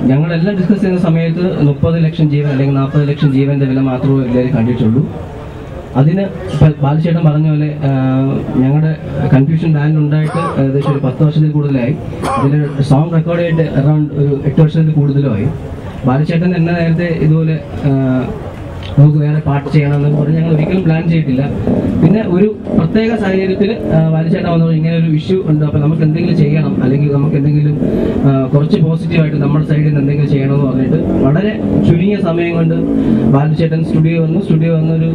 S9: ഞങ്ങളെല്ലാം ഡിസ്കസ് ചെയ്യുന്ന സമയത്ത് 30 ലക്ഷം ജീവൻ അല്ലെങ്കിൽ 40 ലക്ഷം ജീവൻ്റെ വില മാത്രമേ എല്ലാവരും കണ്ടിട്ടുള്ളൂ. അതിന് ഇപ്പം ബാലചേട്ടൻ പറഞ്ഞ പോലെ ഞങ്ങളുടെ കൺഫ്യൂഷൻ ബാൻഡ് ഉണ്ടായിട്ട് ഏകദേശം ഒരു 10 വർഷത്തിൽ കൂടുതലായി. അതിൽ സോങ് റെക്കോർഡ് ചെയ്തിട്ട് അറൗണ്ട് ഒരു 8 വർഷത്തിൽ കൂടുതലുമായി. ബാലചേട്ടൻ എന്നെ നേരത്തെ ഇതുപോലെ നമുക്ക് വേറെ പാട്ട് ചെയ്യണമെന്ന് പറഞ്ഞ് ഞങ്ങൾ ഒരിക്കലും പ്ലാൻ ചെയ്തിട്ടില്ല. പിന്നെ ഒരു പ്രത്യേക സാഹചര്യത്തിൽ ബാലചേട്ടൻ വന്നപ്പോൾ ഇങ്ങനെ ഒരു ഇഷ്യൂ ഉണ്ട്, അപ്പോൾ നമുക്ക് എന്തെങ്കിലും ചെയ്യണം, അല്ലെങ്കിൽ നമുക്ക് എന്തെങ്കിലും കുറച്ച് പോസിറ്റീവായിട്ട് നമ്മുടെ സൈഡിൽ നിന്ന് എന്തെങ്കിലും ചെയ്യണമെന്ന് പറഞ്ഞിട്ട് വളരെ ചുരുങ്ങിയ സമയം കൊണ്ട് ബാലചേട്ടൻ സ്റ്റുഡിയോ വന്നൊരു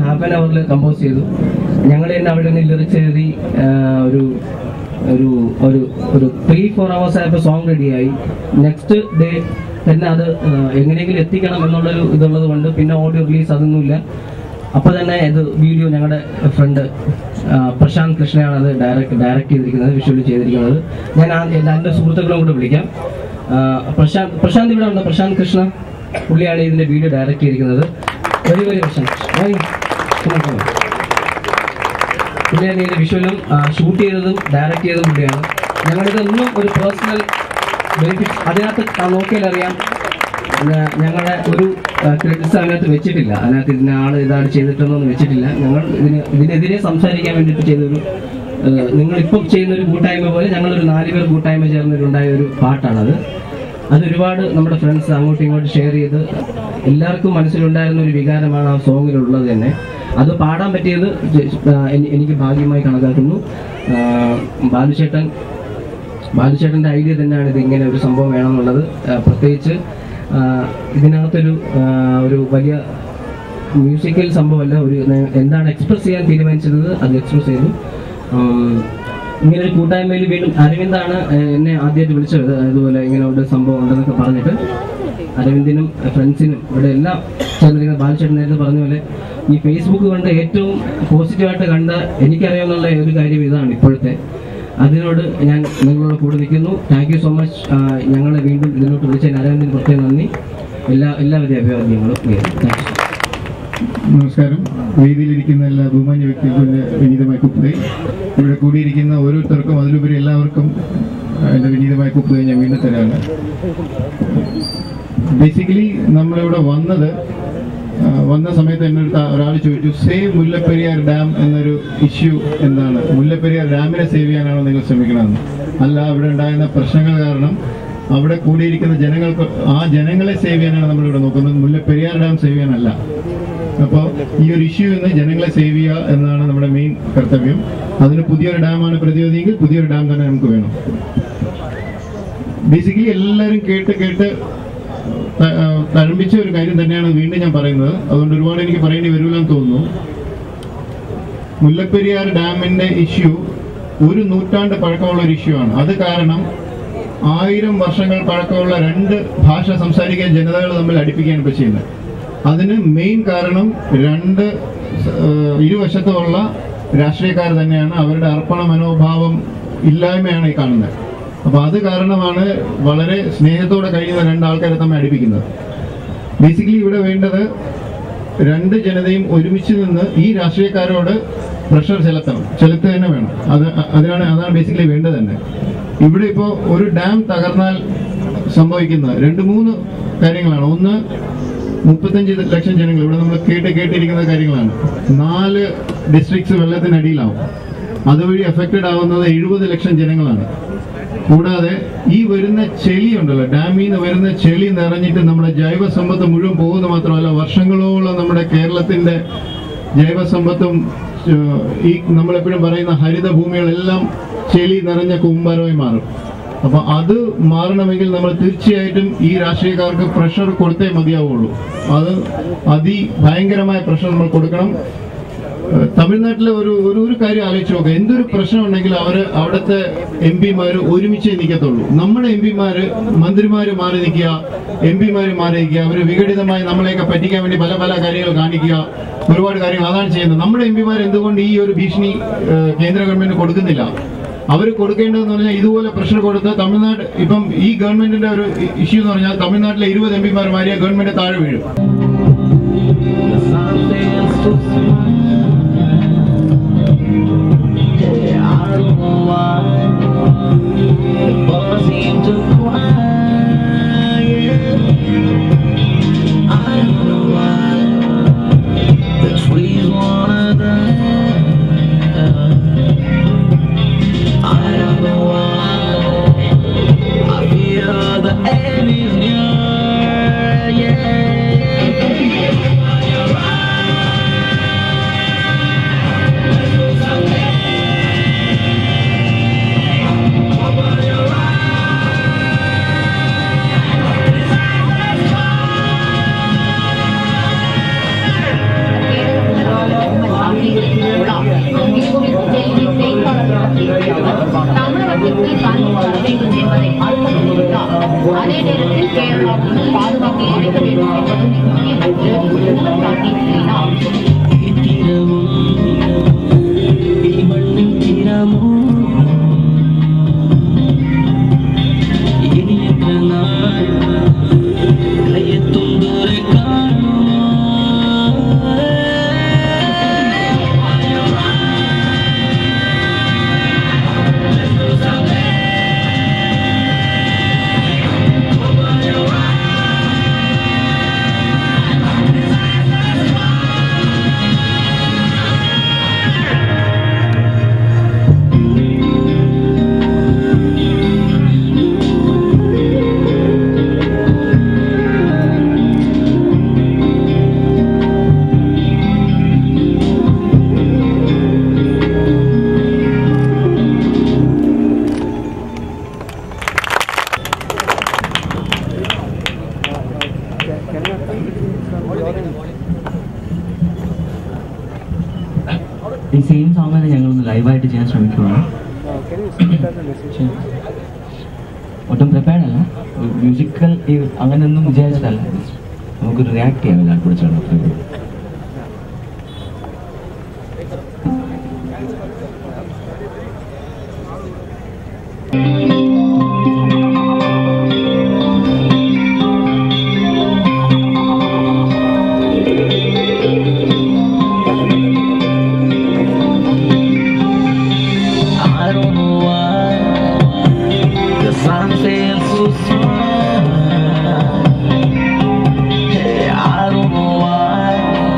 S9: ഹാഫ് ആൻ അവറിൽ കമ്പോസ് ചെയ്തു. ഞങ്ങൾ തന്നെ അവിടെ നിന്ന് ലിറിക്സ് എഴുതി ഒരു 3-4 hours ആയപ്പോൾ സോങ് റെഡിയായി. നെക്സ്റ്റ് ഡേ തന്നെ അത് എങ്ങനെയെങ്കിലും എത്തിക്കണം എന്നുള്ളൊരു ഇതുള്ളത് കൊണ്ട് പിന്നെ ഓഡിയോ റിലീസ് അതൊന്നുമില്ല. അപ്പോൾ തന്നെ ഇത് വീഡിയോ ഞങ്ങളുടെ ഫ്രണ്ട് പ്രശാന്ത് കൃഷ്ണയാണ് അത് ഡയറക്റ്റ് ചെയ്തിരിക്കുന്നത്, വിഷ്വലി ചെയ്തിരിക്കുന്നത്. ഞാൻ എൻ്റെ സുഹൃത്തുക്കളും കൂടെ വിളിക്കാം. പ്രശാന്ത് ഇവിടെ ഉണ്ട്. പ്രശാന്ത് കൃഷ്ണ പുള്ളിയാണ് ഇതിൻ്റെ വീഡിയോ ഡയറക്റ്റ് ചെയ്തിരിക്കുന്നത്. വെരി വെരി പ്രശാന്ത് പുള്ളിയാണ് ഇതിൻ്റെ വിഷ്വലും ഷൂട്ട് ചെയ്തതും ഡയറക്റ്റ് ചെയ്തതും പുള്ളിയാണ്. ഞങ്ങളിതൊന്നും ഒരു പേഴ്സണൽ ബെനിഫിറ്റ്സ് അതിനകത്ത് നോക്കിയാൽ അറിയാം. ഞങ്ങളുടെ ഒരു ക്രെഡിറ്റ്സ് അതിനകത്ത് വെച്ചിട്ടില്ല. അതിനകത്ത് ഇതിന് ആൾ ഇതാണ് ചെയ്തിട്ടൊന്നും വെച്ചിട്ടില്ല. ഞങ്ങൾ ഇതിനെതിരെ സംസാരിക്കാൻ വേണ്ടിയിട്ട് ചെയ്തൊരു നിങ്ങളിപ്പോൾ ചെയ്യുന്നൊരു കൂട്ടായ്മ പോലെ ഞങ്ങളൊരു 4 പേർ കൂട്ടായ്മ ചേർന്നിട്ടുണ്ടായ ഒരു പാട്ടാണത്. അതൊരുപാട് നമ്മുടെ ഫ്രണ്ട്സ് അങ്ങോട്ടും ഇങ്ങോട്ടും ഷെയർ ചെയ്ത് എല്ലാവർക്കും മനസ്സിലുണ്ടായിരുന്ന ഒരു വികാരമാണ് ആ സോങ്ങിലുള്ളത് തന്നെ. അത് പാടാൻ പറ്റിയത് എനിക്ക് ഭാഗ്യമായി കണക്കാക്കുന്നു. ബാലുചേട്ടൻ്റെ ഐഡിയ തന്നെയാണ് ഇത് ഇങ്ങനെ ഒരു സംഭവം വേണമെന്നുള്ളത്. പ്രത്യേകിച്ച് ഇതിനകത്തൊരു വലിയ മ്യൂസിക്കൽ സംഭവമല്ല, ഒരു എന്താണ് എക്സ്പ്രസ് ചെയ്യാൻ തീരുമാനിച്ചത് അത് എക്സ്പ്രസ് ചെയ്തു. ഇങ്ങനൊരു കൂട്ടായ്മയിൽ വീണ്ടും അരവിന്ദാണ് എന്നെ ആദ്യമായിട്ട് വിളിച്ചത്. അതുപോലെ ഇങ്ങനെ ഒരു സംഭവം ഉണ്ടെന്നൊക്കെ പറഞ്ഞിട്ട് അരവിന്ദിനും ഫ്രണ്ട്സിനും ഇവിടെ എല്ലാം ചേർന്നിരിക്കുന്ന ബാലുചേട്ടൻ നേരത്തെ പറഞ്ഞ പോലെ ഈ ഫേസ്ബുക്ക് കൊണ്ട് ഏറ്റവും പോസിറ്റീവായിട്ട് കണ്ട എനിക്കറിയാവുന്ന ഒരു കാര്യം ഇതാണ് ഇപ്പോഴത്തെ. അതിനോട് ഞാൻ നിങ്ങളോട് കൂടെ നിൽക്കുന്നു. Thank you so much. ഞങ്ങളെ വീണ്ടും ഇതിനോട്ട് വിളിച്ചതിന് അരവിന്ദിന് പ്രത്യേകം നന്ദി. എല്ലാവരുടെയും അഭിവാദ്യങ്ങളും.
S10: നമസ്കാരം. വേദിയിലിരിക്കുന്ന എല്ലാ ബഹുമാന്യ വ്യക്തികൾക്കും വിനീതമായ കുപ്പുകൈ. ഇവിടെ കൂടിയിരിക്കുന്ന ഓരോരുത്തർക്കും അതിലുപരി എല്ലാവർക്കും എൻ്റെ വിനീതമായ കുപ്പുകൈ ഞാൻ വീണ്ടും തരാണ്. ബേസിക്കലി നമ്മളിവിടെ വന്ന സമയത്ത് എന്നോട് ഒരാൾ ചോദിച്ചു, സേവ് മുല്ലപ്പെരിയാർ ഡാം എന്നൊരു ഇഷ്യൂ എന്താണ്? മുല്ലപ്പെരിയാർ ഡാമിനെ സേവ് ചെയ്യാനാണോ നിങ്ങൾ ശ്രമിക്കണമെന്ന്? അല്ല, അവിടെ ഉണ്ടായിരുന്ന പ്രശ്നങ്ങൾ കാരണം അവിടെ കൂടിയിരിക്കുന്ന ജനങ്ങളെ സേവ് ചെയ്യാനാണ് നമ്മളിവിടെ നോക്കുന്നത്, മുല്ലപ്പെരിയാർ ഡാം സേവ് ചെയ്യാനല്ല. അപ്പോൾ ഈ ഒരു ഇഷ്യൂ നിന്ന് ജനങ്ങളെ സേവ് ചെയ്യുക എന്നാണ് നമ്മുടെ മെയിൻ കർത്തവ്യം. അതിന് പുതിയൊരു ഡാമാണ് പ്രതിരോധിയെങ്കിൽ പുതിയൊരു ഡാം തന്നെ നമുക്ക് വേണം. ബേസിക്കലി എല്ലാവരും കേട്ട് തഴമ്പിച്ച ഒരു കാര്യം തന്നെയാണ് വീണ്ടും ഞാൻ പറയുന്നത്. അതുകൊണ്ട് ഒരുപാട് എനിക്ക് പറയേണ്ടി വരില്ലെന്ന് തോന്നുന്നു. മുല്ലപ്പെരിയാർ ഡാമിന്റെ ഇഷ്യൂ 1 നൂറ്റാണ്ട് പഴക്കമുള്ള ഒരു ഇഷ്യൂ ആണ്. അത് കാരണം 1000 വർഷങ്ങൾ പഴക്കമുള്ള 2 ഭാഷ സംസാരിക്കാൻ ജനതകൾ തമ്മിൽ അടുപ്പിക്കുകയാണ് ഇപ്പോൾ ചെയ്യുന്നത്. അതിന് മെയിൻ കാരണം ഇരുവശത്തുമുള്ള രാഷ്ട്രീയക്കാർ തന്നെയാണ്. അവരുടെ അർപ്പണ മനോഭാവം ഇല്ലായ്മയാണ് ഈ കാണുന്നത്. അപ്പൊ അത് കാരണമാണ് വളരെ സ്നേഹത്തോടെ കഴിയുന്ന 2 ആൾക്കാരെ തമ്മിൽ അടുപ്പിക്കുന്നത്. ബേസിക്കലി ഇവിടെ വേണ്ടത് 2 ജനതയും ഒരുമിച്ച് നിന്ന് ഈ രാഷ്ട്രീയക്കാരോട് പ്രഷർ ചെലുത്തുക തന്നെ വേണം. അതാണ് ബേസിക്കലി വേണ്ടത് തന്നെ. ഇവിടെ ഇപ്പോൾ ഒരു ഡാം തകർന്നാൽ സംഭവിക്കുന്നത് 2-3 കാര്യങ്ങളാണ്. ഒന്ന്, 35 ലക്ഷം ജനങ്ങൾ ഇവിടെ നമ്മൾ കേട്ടിരിക്കുന്ന കാര്യങ്ങളാണ്. 4 ഡിസ്ട്രിക്ട്സ് വെള്ളത്തിനടിയിലാവും. അതുവഴി അഫക്റ്റഡ് ആവുന്നത് 70 ലക്ഷം ജനങ്ങളാണ്. കൂടാതെ ഈ വരുന്ന ചെളി ഉണ്ടല്ലോ, ഡാമിൽ നിന്ന് വരുന്ന ചെളി നിറഞ്ഞിട്ട് നമ്മുടെ ജൈവസമ്പത്ത് മുഴുവൻ പോകുന്ന മാത്രമല്ല, വർഷങ്ങളോളം നമ്മുടെ കേരളത്തിന്റെ ജൈവസമ്പത്തും ഈ നമ്മളെപ്പോഴും പറയുന്ന ഹരിത ഭൂമികളെല്ലാം ചെളി നിറഞ്ഞ കൂമ്പാരമായി മാറും. അപ്പൊ അത് മാറണമെങ്കിൽ നമ്മൾ തീർച്ചയായിട്ടും ഈ രാഷ്ട്രീയക്കാർക്ക് പ്രഷർ കൊടുത്തേ മതിയാവുള്ളൂ. അത് ഭയങ്കരമായ പ്രഷർ നമ്മൾ കൊടുക്കണം. തമിഴ്നാട്ടിലെ ഒരു കാര്യം ആലോചിച്ച് നോക്കുക. എന്തൊരു പ്രശ്നം ഉണ്ടെങ്കിൽ അവിടുത്തെ MP-മാര് ഒരുമിച്ച് നിൽക്കത്തുള്ളൂ. നമ്മുടെ മന്ത്രിമാര് മാറി നിൽക്കുക, MP-മാര് മാറി നിൽക്കുക. അവര് വിഘടിതമായി നമ്മളെയൊക്കെ പറ്റിക്കാൻ വേണ്ടി പല കാര്യങ്ങൾ കാണിക്കുക, ഒരുപാട് കാര്യങ്ങൾ അതാണ് ചെയ്യുന്നത്. നമ്മുടെ MP-മാർ എന്തുകൊണ്ട് ഈ ഒരു ഭീഷണി കേന്ദ്ര ഗവൺമെന്റ് കൊടുക്കുന്നില്ല? അവർ കൊടുക്കേണ്ടതെന്ന് പറഞ്ഞാൽ ഇതുപോലെ പ്രഷർ കൊടുത്ത് തമിഴ്നാട് ഇപ്പം ഈ ഗവൺമെന്റിന്റെ ഒരു ഇഷ്യൂ എന്ന് പറഞ്ഞാൽ തമിഴ്നാട്ടിലെ 20 MP-മാർ മാറിയ ഗവൺമെന്റ് താഴെ വീഴും.
S4: அதே நேரத்தில் கேரளாவுக்கு பாதுகாப்பு அளிக்க வேண்டும் என்பதும் முக்கியம் என்று காட்டியிருக்கிறார்.
S9: ലൈവായിട്ട് ചെയ്യാൻ ശ്രമിക്കുകയാണ്. ഒട്ടും പ്രിപ്പയർഡ് അല്ല, മ്യൂസിക്കൽ അങ്ങനെയൊന്നും വിചാരിച്ചിട്ടല്ല, നമുക്ക് റിയാക്ട് ചെയ്യാം എല്ലാവരും കൂടെ ചേർന്ന്.
S11: I don't know why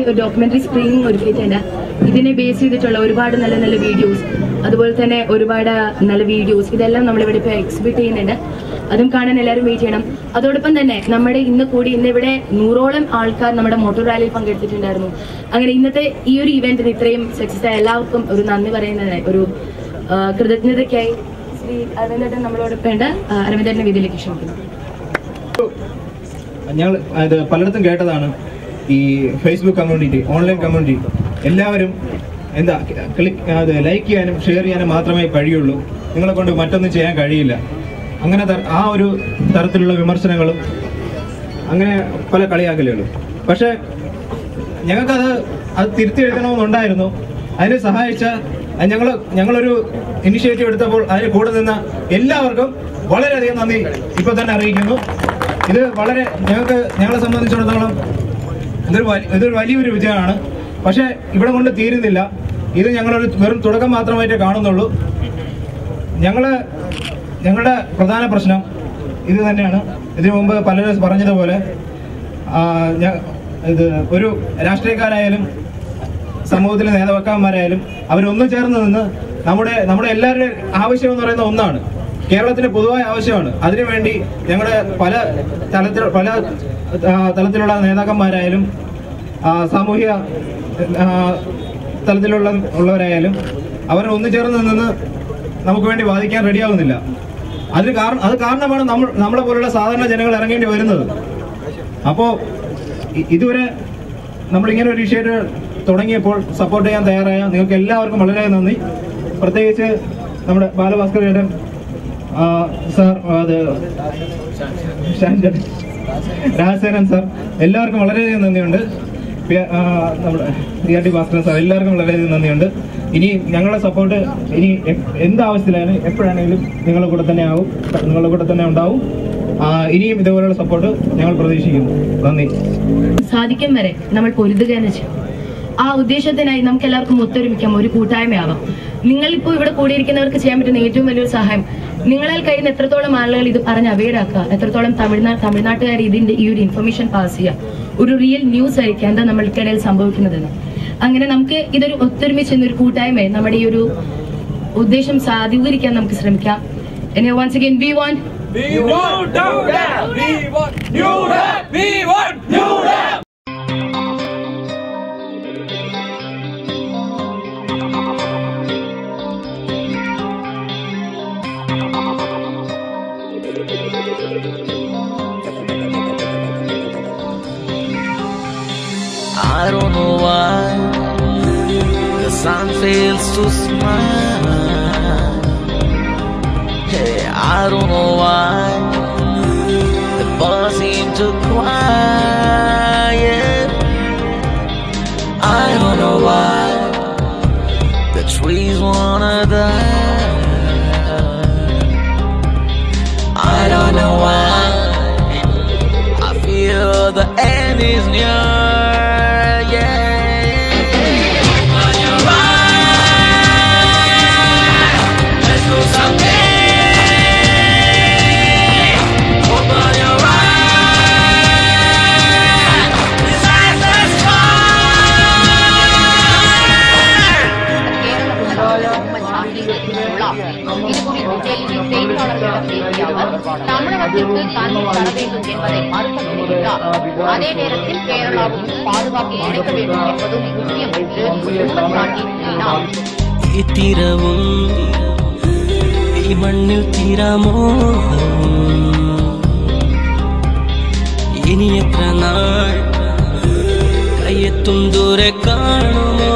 S4: ഒരു ഡോക്യുമെന്ററി സ്ക്രീനിങ് ഒരുക്കിയിട്ടുണ്ട്. ഇതിനെ ബേസ് ചെയ്തിട്ടുള്ള ഒരുപാട് നല്ല നല്ല വീഡിയോസ്, അതുപോലെ തന്നെ ഒരുപാട് നല്ല വീഡിയോസ് ഇതെല്ലാം നമ്മളിവിടെ ഇപ്പോൾ എക്സിബിറ്റ് ചെയ്യുന്നുണ്ട്. അതും കാണാൻ എല്ലാവരും വെയിറ്റ് ചെയ്യണം. അതോടൊപ്പം തന്നെ നമ്മുടെ ഇന്നിവിടെ 100ഓളം ആൾക്കാർ നമ്മുടെ മോട്ടോർ റാലിയിൽ പങ്കെടുത്തിട്ടുണ്ടായിരുന്നു. അങ്ങനെ ഇന്നത്തെ ഈ ഒരു ഇവന്റിന് ഇത്രയും സക്സസ് ആയ എല്ലാവർക്കും ഒരു നന്ദി പറയുന്നതിനായി, ഒരു കൃതജ്ഞതയ്ക്കായി ശ്രീ അരവിന്ദേട്ടൻ നമ്മളോടൊപ്പം ഉണ്ട്. അരവിന്ദേട്ടനെ വേദിയിലേക്ക് ക്ഷണിക്കുന്നു.
S6: ഞങ്ങൾ പലയിടത്തും കേട്ടതാണ്, ഈ ഫേസ്ബുക്ക് കമ്മ്യൂണിറ്റി, ഓൺലൈൻ കമ്മ്യൂണിറ്റി എല്ലാവരും ലൈക്ക് ചെയ്യാനും ഷെയർ ചെയ്യാനും മാത്രമേ കഴിയുള്ളൂ, നിങ്ങളെ കൊണ്ട് മറ്റൊന്നും ചെയ്യാൻ കഴിയില്ല, അങ്ങനെ ആ ഒരു തരത്തിലുള്ള വിമർശനങ്ങളും അങ്ങനെ പല കളിയാക്കലുകളും. പക്ഷേ അത് തിരുത്തി എഴുതണമെന്നുണ്ടായിരുന്നു. അതിനെ സഹായിച്ച ഞങ്ങളൊരു ഇനിഷ്യേറ്റീവ് എടുത്തപ്പോൾ അതിന് കൂടെ നിന്ന എല്ലാവർക്കും വളരെയധികം നന്ദി ഇപ്പോൾ തന്നെ അറിയിക്കുന്നു. ഇത് വളരെ ഞങ്ങളെ സംബന്ധിച്ചിടത്തോളം ഇതൊരു വലിയൊരു വിജയമാണ്. പക്ഷേ ഇവിടെ കൊണ്ട് തീരുന്നില്ല. ഇത് ഞങ്ങളൊരു വെറും തുടക്കം മാത്രമായിട്ടേ കാണുന്നുള്ളൂ. ഞങ്ങളുടെ പ്രധാന പ്രശ്നം ഇത് തന്നെയാണ്. ഇതിനു മുമ്പ് പലരും പറഞ്ഞതുപോലെ ഇത് ഒരു രാഷ്ട്രീയക്കാരായാലും സമൂഹത്തിലെ നേതാക്കന്മാരായാലും അവരൊന്നും ചേർന്ന് നിന്ന് നമ്മുടെ എല്ലാവരുടെയും ആവശ്യം എന്ന് പറയുന്ന ഒന്നാണ്, കേരളത്തിന് പൊതുവായ ആവശ്യമാണ്. അതിനുവേണ്ടി ഞങ്ങളുടെ പല തലത്തിലുള്ള നേതാക്കന്മാരായാലും സാമൂഹിക തലത്തിലുള്ളവരായാലും അവർ ഒന്നു ചേർന്ന് നിന്ന് നമുക്ക് വേണ്ടി വാദിക്കാൻ റെഡിയാവുന്നില്ല. അത് കാരണമാണ് നമ്മളെ പോലുള്ള സാധാരണ ജനങ്ങൾ ഇറങ്ങേണ്ടി വരുന്നത്. അപ്പോൾ ഇതുവരെ നമ്മളിങ്ങനെ ഒരു ഇനിഷ്യേറ്റീവ് തുടങ്ങിയപ്പോൾ സപ്പോർട്ട് ചെയ്യാൻ തയ്യാറായ നിങ്ങൾക്ക് എല്ലാവർക്കും വളരെ നന്ദി. പ്രത്യേകിച്ച് നമ്മുടെ ബാലഭാസ്കർ ചേട്ടൻ സാർ, രാജസേനൻ സാർ, എല്ലാവർക്കും വളരെയധികം നന്ദിയുണ്ട്. നമ്മുടെ DRT ഭാസ്കരൻ സാർ, എല്ലാവർക്കും വളരെയധികം നന്ദിയുണ്ട്. ഇനി ഞങ്ങളുടെ സപ്പോർട്ട് ഇനി എന്താവശ്യത്തിലായാലും എപ്പോഴാണെങ്കിലും നിങ്ങളുടെ കൂടെ തന്നെ ഉണ്ടാവും. ഇനിയും ഇതുപോലുള്ള സപ്പോർട്ട് ഞങ്ങൾ പ്രതീക്ഷിക്കുന്നു. നന്ദി.
S4: സാധിക്കും വരെ നമ്മൾ പൊരുതുക എന്ന് ചെയ്യും. ആ ഉദ്ദേശത്തിനായി നമുക്ക് എല്ലാവർക്കും ഒത്തൊരുമിക്കാം, ഒരു കൂട്ടായ്മയാവാം. നിങ്ങളിപ്പോൾ ഇവിടെ കൂടിയിരിക്കുന്നവർക്ക് ചെയ്യാൻ പറ്റുന്ന ഏറ്റവും വലിയൊരു സഹായം, നിങ്ങളാൽ കഴിയുന്ന എത്രത്തോളം ആളുകൾ ഇത് പറഞ്ഞ് അവെയറാക്കുക, എത്രത്തോളം തമിഴ്നാട്ടുകാർ ഇതിന്റെ ഈ ഒരു ഇൻഫർമേഷൻ പാസ് ചെയ്യുക, ഒരു റിയൽ ന്യൂസ് ആയിരിക്കാം എന്താ നമ്മൾക്കിടയിൽ സംഭവിക്കുന്നതെന്ന്. അങ്ങനെ നമുക്ക് ഇതൊരു ഒത്തൊരുമിച്ച് എന്നൊരു കൂട്ടായ്മ നമ്മുടെ ഈ ഒരു ഉദ്ദേശം സാധൂകരിക്കാൻ നമുക്ക് ശ്രമിക്കാം. once again we want
S11: I don't know why the sun fails to smile. Hey, I don't know why the birds seem to quiet. I don't know why the trees wanna die. I don't know why I feel the end is near.
S12: தமிழகத்திற்கு தண்ணீர் தர வேண்டும் என்பதை மறுக்க விரும்புகிறார். அதே நேரத்தில் கேரளாவும் பாதுகாப்பு இணைக்க வேண்டும் என்பதும் முக்கியம் என்று குற்றச்சாட்டி கூறினார்.
S11: இத்திரவும் மண்ணில் தீராமோ இனி எത്ര நாள் கையெத்தும் தூர காணுமோ.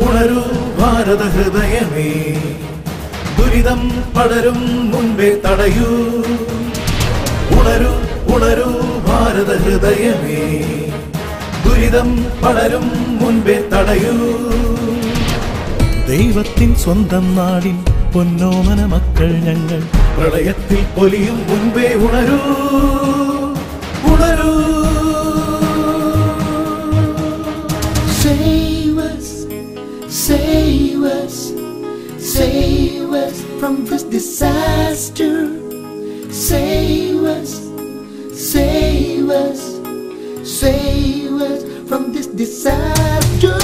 S13: ഉണരൂ ഭാരത ഹൃദയമേ, ദുരിതം പടരും മുമ്പേ തടയൂ. ഉണരൂ ഉണരൂ ഭാരത ഹൃദയമേ, ദുരിതം പടരും മുൻപേ തടയൂ. ദൈവത്തിൻ സ്വന്തം നാടിൻ പൊന്നോമന മക്കൾ ഞങ്ങൾ, പ്രളയത്തിൽ പൊലിയും മുൻപേ ഉണരൂ ഉണരൂ.
S14: Save us, save us, save us from this disaster. Save us, save us, save us from this disaster.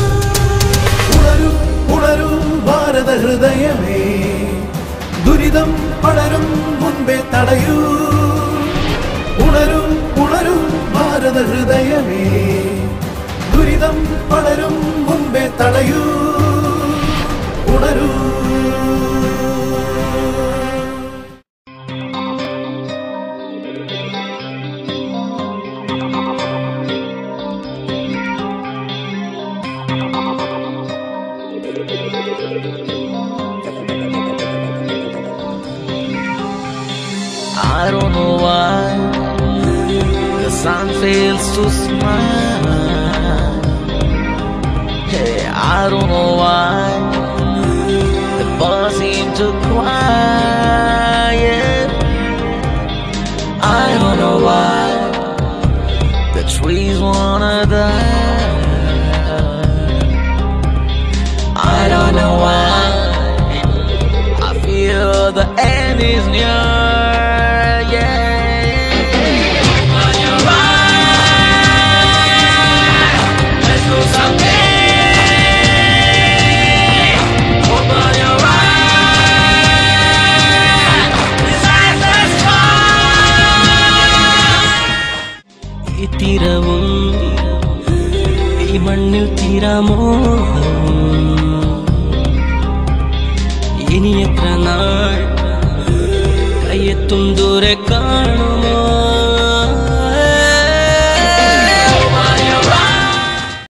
S13: ഉണരൂ ഉണരൂ ഭാരത ഹൃദയമേ, ദുരിതം പടരും മുൻപേ തടയൂ. ഉണരൂ ഉണരൂ ഭാരത ഹൃദയമേ, ദുരിതം പടരും മുൻപേ തടയൂ. ഉണരൂ.
S11: I don't know why the sun fails to smile. Hey, I don't know why the birds seem to quiet. I don't know why the trees wanna die. I don't know why I feel the end is near. തീരവും ഈ മണ്ണിൽ തീരാമോ, ഇനി എത്ര നാൾ കയ്യെത്തും ദൂരെ കാണോ.